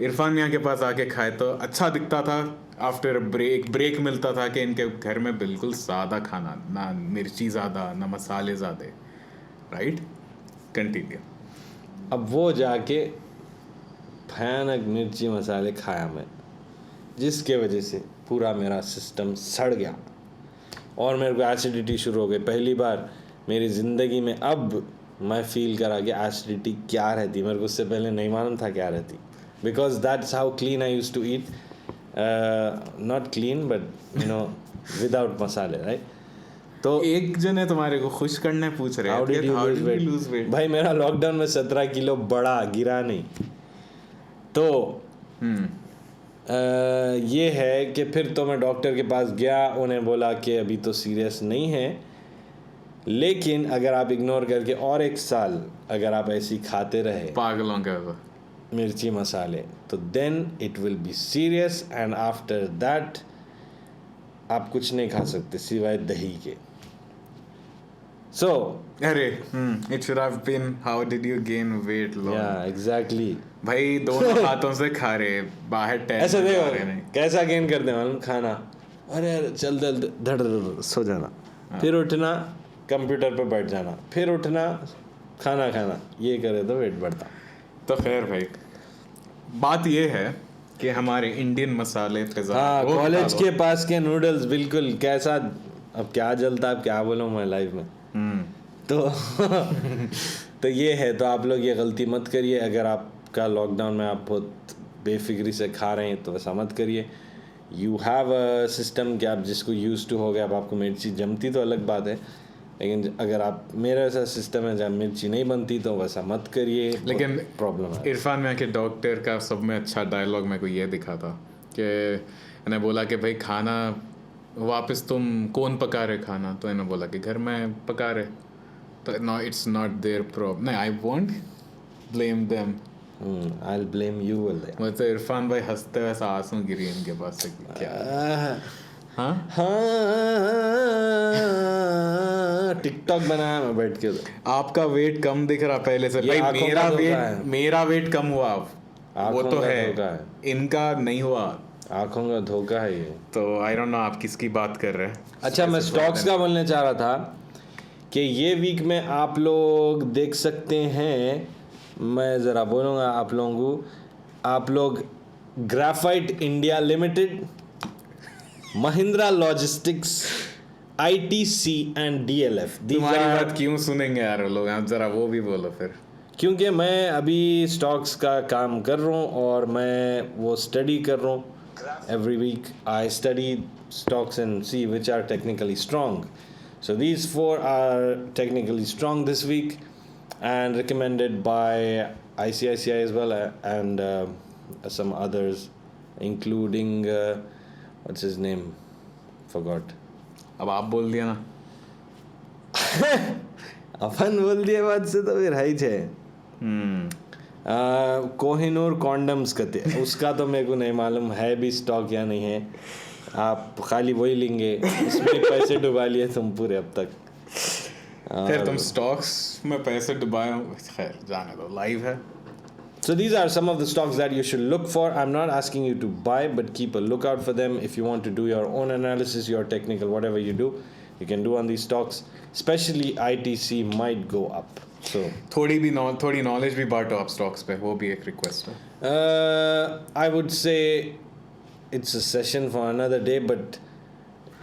Speaker 2: Irfan मियाँ के पास आके खाए तो अच्छा दिखता था. आफ्टर ब्रेक मिलता था कि इनके घर में बिल्कुल सादा खाना, ना मिर्ची ज़्यादा ना मसाले ज़्यादा. Right continue.
Speaker 1: अब वो जाके भयानक मिर्ची मसाले खाया मैं, जिसके वजह से पूरा मेरा सिस्टम सड़ गया और मेरे को एसिडिटी शुरू हो गई. पहली बार मेरी ज़िंदगी में अब मैं फील करा कि एसिडिटी क्या रहती. मेरे को उससे पहले नहीं मालूम था क्या रहती. Because that's how clean I used to eat. Not clean but without मसाले, राइट. तो
Speaker 2: एक जन है तुम्हारे को खुश करने पूछ रहे हैं
Speaker 1: How did you lose weight? भाई मेरा लॉकडाउन में 17 किलो बढ़ा, गिरा नहीं. तो ये है कि फिर तो मैं डॉक्टर के पास गया. उन्हें बोला कि अभी तो सीरियस नहीं है, लेकिन अगर आप इग्नोर करके और 1 साल अगर आप ऐसी खाते रहे
Speaker 2: पागलों का
Speaker 1: मिर्ची मसाले तो then it will be serious. And after that आप कुछ नहीं खा सकते सिवाय दही के. So
Speaker 2: अरे it should have been how did you gain weight long?
Speaker 1: yeah exactly.
Speaker 2: भाई दोनों हाथों से खा रहे, बाहर टहल
Speaker 1: ऐसे
Speaker 2: जा
Speaker 1: देखो
Speaker 2: रहे नहीं.
Speaker 1: कैसा गेन करते हैं मालूम. खाना, अरे चल धड़ सो जाना, फिर उठना कंप्यूटर पे बैठ जाना, फिर उठना खाना खाना, ये करे तो वेट बढ़ता.
Speaker 2: तो खैर भाई बात ये है कि हमारे इंडियन मसाले फिजा
Speaker 1: हाँ,
Speaker 2: वो
Speaker 1: कॉलेज
Speaker 2: खा
Speaker 1: के पास के नूडल्स बिल्कुल कैसा, अब क्या जलता, अब क्या बोलूँ मैं लाइफ में। तो तो ये है, तो आप लोग ये गलती मत करिए। अगर आपका लॉकडाउन में आप बहुत बेफिक्री से खा रहे हैं तो ऐसा मत करिए। यू हैव अ सिस्टम कि आप जिसको यूज़ टू हो गया, अब आपको मिर्ची जमती तो अलग बात है, लेकिन अगर आप, मेरा ऐसा सिस्टम है जहाँ मिर्ची नहीं बनती तो वैसा मत करिए,
Speaker 2: लेकिन
Speaker 1: प्रॉब्लम है।
Speaker 2: इरफान में आके डॉक्टर का सब में अच्छा डायलॉग मेरे को ये दिखा था कि मैंने बोला कि भाई खाना वापस तुम कौन पका रहे खाना, तो इन्होंने बोला कि घर में पका रहे, तो no it's not there problem, नहीं I won't blame them.
Speaker 1: I will blame you बोल रहे।
Speaker 2: मतलब इरफान भाई हंसते हुए ऐसा आंसू गिरी इनके पास से कि क्या हाँ
Speaker 1: टिकटॉक बनाया मैं बैठ के।
Speaker 2: आपका वेट कम दिख रहा पहले से
Speaker 1: ये
Speaker 2: भाई,
Speaker 1: आंखों का धोखा है।
Speaker 2: मेरा वेट कम हुआ अब, वो
Speaker 1: आंखों
Speaker 2: तो
Speaker 1: का
Speaker 2: है,
Speaker 1: धोखा है,
Speaker 2: इनका नहीं हुआ,
Speaker 1: आंखों का धोखा है ये।
Speaker 2: तो आई डोंट नो आप किसकी बात कर रहे हैं।
Speaker 1: अच्छा, मैं स्टॉक्स का बोलने चाह रहा था कि ये वीक में आप लोग देख सकते हैं, मैं ज़रा बोलूँगा आप लोगों को, आप लोग graphite India limited, Mahindra logistics, ITC and DLF.
Speaker 2: तुम्हारी बात क्यों सुनेंगे यार लोग, आप जरा वो भी बोलो फिर।
Speaker 1: क्योंकि मैं अभी स्टॉक्स का काम कर रहा हूँ और मैं वो स्टडी कर रहा हूँ। Every week I study stocks and see which are technically strong. So these four are technically strong this week and recommended by ICICI as well, and some others, including what's his name? Forgot.
Speaker 2: अब आप बोल दिया ना।
Speaker 1: अपन बोल दिए बात से तो फिर है ही छे। कोहिनूर कॉन्डम्स कहते हैं उसका, तो मेरे को नहीं मालूम है भी स्टॉक या नहीं है, आप खाली वही लेंगे, इसमें पैसे डुबा लिए तुम पूरे अब तक।
Speaker 2: फिर तुम स्टॉक्स में पैसे डुबाए हो, खैर जाने दो, लाइव है।
Speaker 1: So these are some of the stocks that you should look for. I'm not asking you to buy, but keep a lookout for them. If you want to do your own analysis, your technical, whatever you do, you can do on these stocks. Especially ITC might go up. So
Speaker 2: थोड़ी knowledge भी बांटो आप stocks पे, वो भी एक request है।
Speaker 1: I would say it's a session for another day, but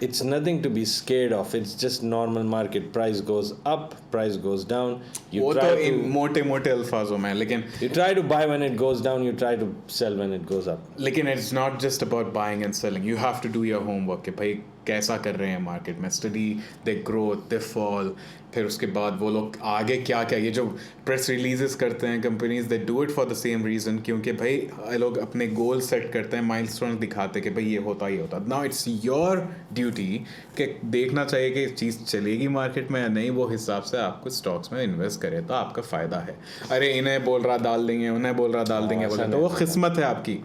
Speaker 1: it's nothing to be scared of. It's just normal market. Price goes up, price goes down.
Speaker 2: वो तो इन मोटे अल्फाजों में, लेकिन
Speaker 1: you try to buy when it goes down, you try to sell when it goes up.
Speaker 2: लेकिन it's not just about buying and selling. You have to do your homework कि भाई कैसा कर रहे हैं मार्केट में, study they growth they fall, फिर उसके बाद वो लोग आगे क्या क्या, ये जो प्रेस रिलीजेस करते हैं companies, they do it for the same reason, क्योंकि भाई ये लोग अपने गोल सेट करते हैं, माइलस्टोन दिखाते हैं कि भाई ये होता। नाउ इट्स योर ड्यूटी कि देखना चाहिए कि चीज़ चलेगी मार्केट में या नहीं, वो हिसाब से आपको स्टॉक्स में इन्वेस्ट करें तो आपका फ़ायदा है। अरे इन्हें बोल रहा डाल देंगे, उन्हें बोल रहा डाल देंगे, बोले तो वो किस्मत है आपकी,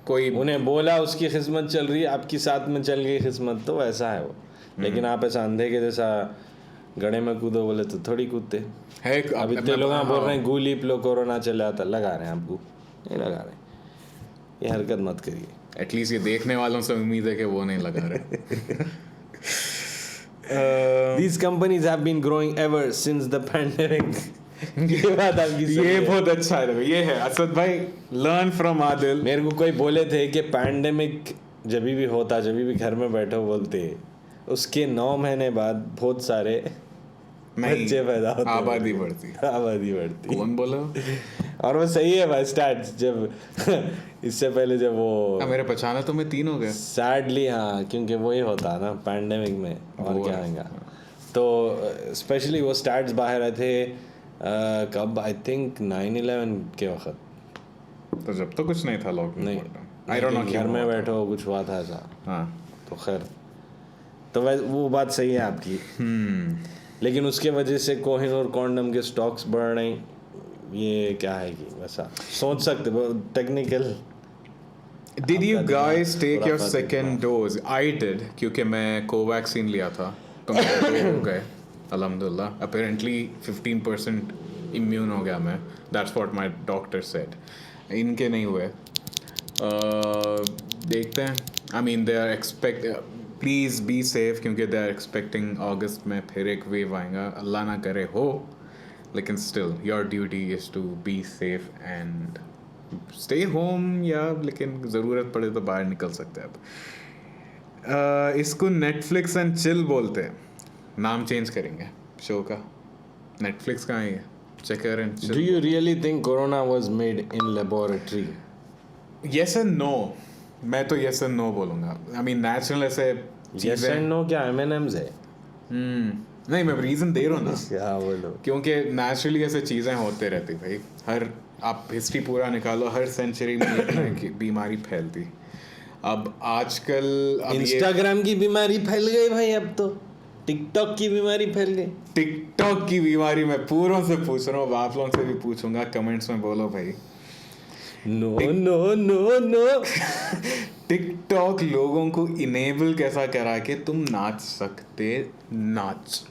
Speaker 2: कोई
Speaker 1: उन्हें बोला उसकी किस्मत चल रही है, आपकी साथ में चल गई किस्मत, तो वैसा है वो। लेकिन आप ऐसा अंधे के जैसा गड़े में कूदो बोले तो थोड़ी कूदते
Speaker 2: है।
Speaker 1: अब इतने लोग बोल रहे हैं गू लीप लो, कोरोना चला था, लगा रहे हैं आप गू, नहीं लगा रहे, ये हरकत मत करिए।
Speaker 2: एटलीस्ट ये देखने वालों से उम्मीद है कि वो नहीं लगा रहे।
Speaker 1: These companies have been growing ever since the pandemic. ये बात आपकी सही
Speaker 2: ये
Speaker 1: है।
Speaker 2: बहुत अच्छा है, ये है असद भाई, लर्न फ्रॉम आदिल।
Speaker 1: मेरे को कोई बोले थे कि पैंडेमिक जब भी होता, जब भी घर में बैठो बोलते, उसके 9 महीने बाद बहुत सारे बच्चे पैदा होते,
Speaker 2: आबादी बढ़ती। कौन बोला?
Speaker 1: और वो सही है भाई, स्टैट्स जब इससे पहले जब वो
Speaker 2: मेरे पहचाना तो मैं 3 हो गया
Speaker 1: सैडली, हाँ, क्योंकि वही होता ना पैंडेमिक में, और क्या आएगा। तो स्पेशली वो स्टैट्स बाहर आए थे कब, आई थिंक 9/11 के वक्त,
Speaker 2: तो जब तो कुछ नहीं था लॉकडाउन,
Speaker 1: नहीं,
Speaker 2: आई डोंट नो,
Speaker 1: घर में बैठो कुछ हुआ था ऐसा।
Speaker 2: हाँ
Speaker 1: तो खैर, तो वो बात सही है आपकी। लेकिन उसके वजह से कोहिनूर कॉन्डम के स्टॉक्स बढ़ रहे हैं, ये क्या है कि वैसा सोच सकते technical.
Speaker 2: Did you guys take your second dose? I did, क्योंकि मैं कोवैक्सीन लिया था, तो मेरे 2 हो गए अल्हम्दुलिल्लाह। Apparently 15% इम्यून हो गया मैं, that's what my doctor said. इनके नहीं हुए। देखते हैं, I mean they are please be safe, क्योंकि दे आर एक्सपेक्टिंग अगस्त में फिर एक वेव आएगा, अल्लाह ना करे हो, लेकिन still your duty is to be safe and stay home या लेकिन ज़रूरत पड़े तो बाहर निकल सकते हैं अब। इसको नेटफ्लिक्स एंड चिल बोलते हैं, नाम चेंज करेंगे शो का। नेटफ्लिक्स कहाँ है, चेकर and chill.
Speaker 1: Do you really think Corona was made in laboratory?
Speaker 2: Yes and no, मैं तो यस एंड नो बोलूँगा। आई मीन नेचुरल ऐसे
Speaker 1: Yes and no क्या M&M's है?
Speaker 2: नहीं, मैं रीज़न दे रहा हूँ ना,
Speaker 1: क्या बोलो?
Speaker 2: क्योंकि नेचुरली ऐसे चीज़ें होते रहती भाई। हर आप हिस्ट्री पूरा निकालो, हर सेंचुरी में एक ना एक बीमारी फैलती। अब आजकल
Speaker 1: इंस्टाग्राम की बीमारी फैल गई भाई, अब तो टिकटॉक की बीमारी फैल गई।
Speaker 2: टिकटॉक की बीमारी मैं पूरों से पूछ रहा हूँ, आप लोगों से भी पूछूंगा, कमेंट्स में बोलो भाई।
Speaker 1: No no no no
Speaker 2: TikTok लोगों को इनेबल कैसा करा कि तुम नाच सकते, नाच।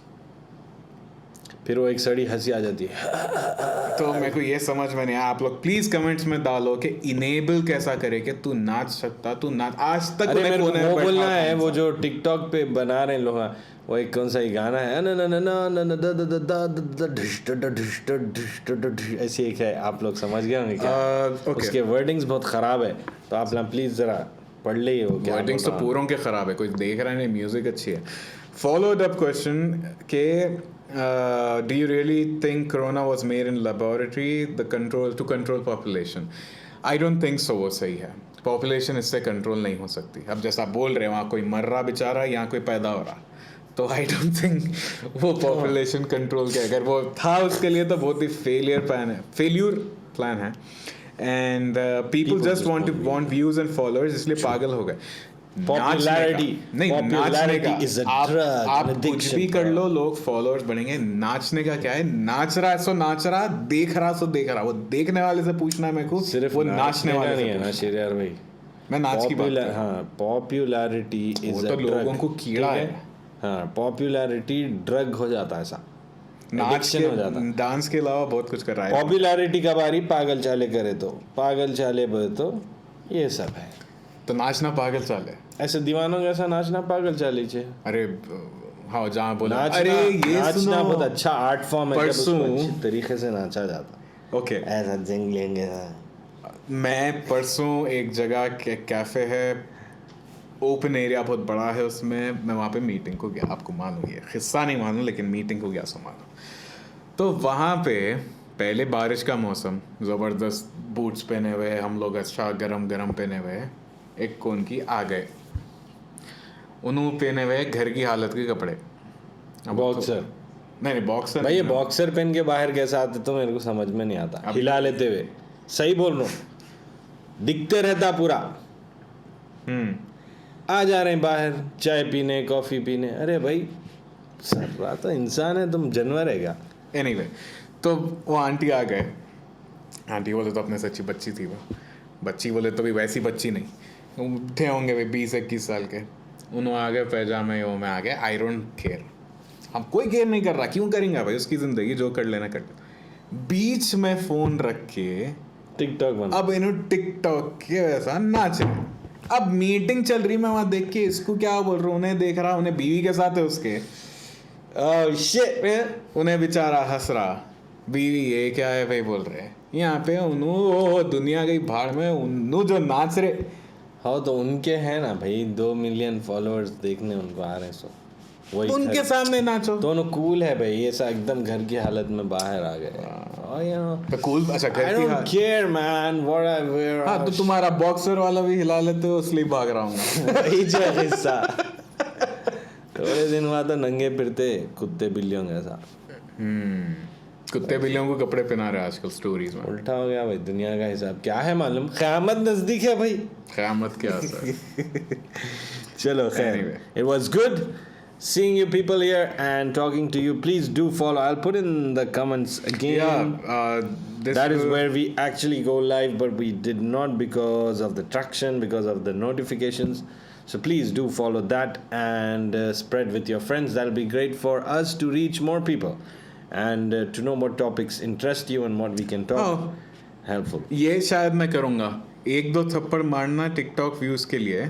Speaker 1: फिर वो एक सड़ी हंसी आ जाती है।
Speaker 2: तो मेरे को ये समझ में नहीं आया, आप लोग प्लीज कमेंट्स में डालो कि इनेबल कैसा करे कि तू नाच सकता, तू नाच। आज तक
Speaker 1: अरे मेरे को
Speaker 2: कोने में
Speaker 1: वो
Speaker 2: बैठा
Speaker 1: बोलना
Speaker 2: था
Speaker 1: है, वो
Speaker 2: इंसान।
Speaker 1: जो टिकटॉक पे बना रहे हैं लोग, वो एक कौन सा ही गाना है ना ना ना ना ना ना द द द द द ढिश ड ड ढिश ड ढिश ड ड ढिश, ऐसी एक है, आप लोग समझ गए होंगे क्या?
Speaker 2: okay.
Speaker 1: उसके वर्डिंग्स बहुत खराब है, तो आप लोग प्लीज जरा पढ़ ले वो क्या
Speaker 2: वर्डिंग्स तो पूरों के खराब है, कोई देख रहा नहीं, म्यूजिक अच्छी है। फॉलोड अप क्वेश्चन के do you really think Corona was made in laboratory the control to control population? I don't think so, वो सही है। पॉपुलेशन इससे कंट्रोल नहीं हो सकती। अब जैसा आप बोल रहे हैं, वहाँ कोई मर रहा बेचारा, यहाँ कोई पैदा हो रहा, तो आई डोंट थिंक वो पॉपुलेशन कंट्रोल के, अगर वो था उसके लिए तो बहुत ही फेलियर प्लान है। And people just want views and followers, इसलिए पागल हो गए।
Speaker 1: Popularity.
Speaker 2: नहीं, नाचने
Speaker 1: Popularity
Speaker 2: का
Speaker 1: is a
Speaker 2: आप
Speaker 1: drug,
Speaker 2: आप
Speaker 1: an
Speaker 2: कुछ
Speaker 1: addiction,
Speaker 2: भी कर
Speaker 1: bro.
Speaker 2: लो, लोग फॉलोअर्स बढ़ेंगे। नाचने का क्या है, नाच रहा है सो नाच रहा, देख रहा सो देख रहा। वो देखने वाले से पूछना है मेरे को,
Speaker 1: सिर्फ
Speaker 2: वो नाचने वाले
Speaker 1: नहीं
Speaker 2: से
Speaker 1: है ना
Speaker 2: पूछना।
Speaker 1: शेरियार भाई।
Speaker 2: मैं नाच की बात कर रहा हूँ।
Speaker 1: हाँ, पॉपुलैरिटी इज
Speaker 2: वो तो लोगों को कीड़ा है।
Speaker 1: हाँ, पॉपुलैरिटी ड्रग हो जाता है ऐसा,
Speaker 2: नाच
Speaker 1: एडिक्शन हो जाता है।
Speaker 2: के डांस के अलावा बहुत कुछ कर रहा है।
Speaker 1: पॉपुलैरिटी का बारी पागल चाले करे तो, पागल चाले बोले तो ये सब है।
Speaker 2: तो नाचना पागल चाल है,
Speaker 1: ऐसे दीवानों के ऐसा नाचना पागल चाली छे।
Speaker 2: अरे हाँ, जहाँ बोला
Speaker 1: नाचना,
Speaker 2: अरे ये
Speaker 1: नाचना
Speaker 2: सुनो,
Speaker 1: बहुत अच्छा आर्ट फॉर्म है जब उसको
Speaker 2: परसों-
Speaker 1: अच्छी तरीके से नाचा जाता।
Speaker 2: ओके,
Speaker 1: ऐसा जिंग लेंगे।
Speaker 2: मैं परसों एक जगह कैफे है, ओपन एरिया बहुत बड़ा है उसमें, मैं वहाँ पे मीटिंग को गया। आपको मालूम, ये किस्सा नहीं मालूम, लेकिन मीटिंग को गया सो मालूम। तो वहाँ पे पहले बारिश का मौसम, ज़बरदस्त बूट्स पहने हुए हम लोग, अच्छा गरम गरम पहने हुए, एक कौन की आ गए, उन्होंने पहने हुए घर की हालत के कपड़े। अब
Speaker 1: बॉक्सर
Speaker 2: नहीं बॉक्सर
Speaker 1: भाई, ये बॉक्सर पहन के बाहर कैसे आते तो मेरे को समझ में नहीं आता। हिला लेते हुए, सही बोल रहा हूँ, दिखते रहता पूरा। आ जा रहे हैं बाहर चाय पीने, कॉफी पीने। अरे भाई सर्रा तो इंसान है, तुम जानवर है क्या?
Speaker 2: एनीवे, तो वो आंटी आ गए। आंटी बोले तो अपने से अच्छी बच्ची थी वो, बच्ची बोले तो भी वैसी बच्ची नहीं, थे होंगे भाई 20-21 साल के। उन्होंने आ गए पैजामे वो में आ गए। आई डोंट केयर, हम कोई केयर नहीं कर रहा, क्यों करेंगे भाई, उसकी ज़िंदगी, जो कर लेना कर ले। बीच में फ़ोन रख के
Speaker 1: टिकटॉक बना।
Speaker 2: अब इन्होंने टिकटॉक के वैसा नाचे। अब मीटिंग चल रही, मैं वहाँ देख के इसको क्या बोल रहा हूँ, उन्हें देख रहा, उन्हें बीवी के साथ है उसके, उन्हें बेचारा हंस रहा, बीवी ये क्या है भाई बोल रहे हैं यहाँ पे, उन्हों दुनिया गई भाड़ में, उन्हों जो नाच रहे।
Speaker 1: हाँ तो उनके हैं ना भाई 2 मिलियन फॉलोअर्स देखने उनको आ रहे हैं, सो वही
Speaker 2: उनके सामने नाचो,
Speaker 1: दोनों कूल है भाई। ये सा एकदम घर की हालत में बाहर आ गए।
Speaker 2: तो कूल। अच्छा,
Speaker 1: I
Speaker 2: घर की
Speaker 1: don't
Speaker 2: हालत।
Speaker 1: care man what I wear।
Speaker 2: हाँ, तो तुम्हारा बॉक्सर वाला भी हिला लेते हो, इसलिए भाग रहा हूँ।
Speaker 1: वही जो हिस्सा थोड़े दिन बाद तो नंगे फिरते कुत्ते बिल्लियों जैसा।
Speaker 2: कुत्ते बिल्लियों को कपड़े पहना रहे आजकल स्टोरीज में।
Speaker 1: उल्टा हो गया भाई दुनिया का हिसाब। क्या है मालूम, क़यामत नजदीक है भाई।
Speaker 2: क़यामत क्या असर।
Speaker 1: चलो खैर,
Speaker 2: Anyway.
Speaker 1: it was good seeing you people here and talking to you. Please do follow. I'll put in the comments again. That is where we actually go live, but we did not because of the traction, because of the notifications. So please do follow that and spread with your friends. That'll be great for us to reach more people and to know what topics interest you and what we can talk. Helpful.
Speaker 2: ये शायद मैं करूँगा, 1-2 थप्पड़ मारना TikTok views के लिए।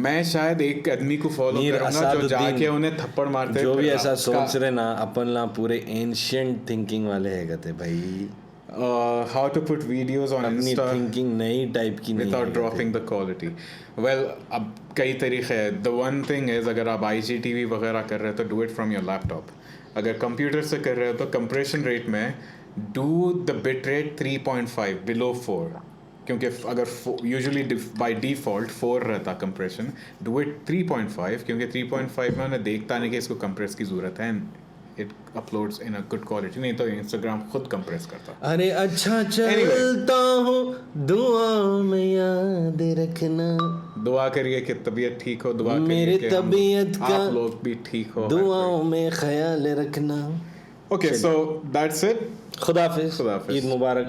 Speaker 2: मैं शायद एक आदमी को फॉलो करूँगा जो जाके उन्हें थप्पड़ मारते।
Speaker 1: जो भी ऐसा सोच रहे ना, अपन ला पूरे एंशिएंट थिंकिंग वाले है कहते भाई।
Speaker 2: how to put videos on
Speaker 1: अपनी
Speaker 2: Insta
Speaker 1: थिंकिंग नई टाइप की नहीं
Speaker 2: without
Speaker 1: है।
Speaker 2: dropping the quality. Well, अब कई तरीके हैं. The one thing is अगर आप IGTV वगैरह कर रहे हो तो do it from your laptop. अगर कंप्यूटर से कर रहे हो तो compression rate में do the bit rate 3.5 below 4. क्योंकि अगर यूजुअली बाय डिफ़ॉल्ट 4 रहता कंप्रेशन, डू इट 3.5 क्योंकि 3.5 में उन्हें देखता नहीं कि इसको कंप्रेस की ज़रूरत है, it uploads in a good quality. नहीं तो इंस्टाग्राम खुद कंप्रेस करता.
Speaker 1: अरे अच्छा चलता हूँ, दुआओं में याद रखना.
Speaker 2: दुआ करिए कि तबीयत ठीक हो, दुआ
Speaker 1: मेरे
Speaker 2: करिए कि
Speaker 1: तबीयत का
Speaker 2: आप लोग भी ठीक हो.
Speaker 1: दुआओं में ख्याल रखना.
Speaker 2: Okay, so that's it.
Speaker 1: खुदाफिज. ईद मुबारक.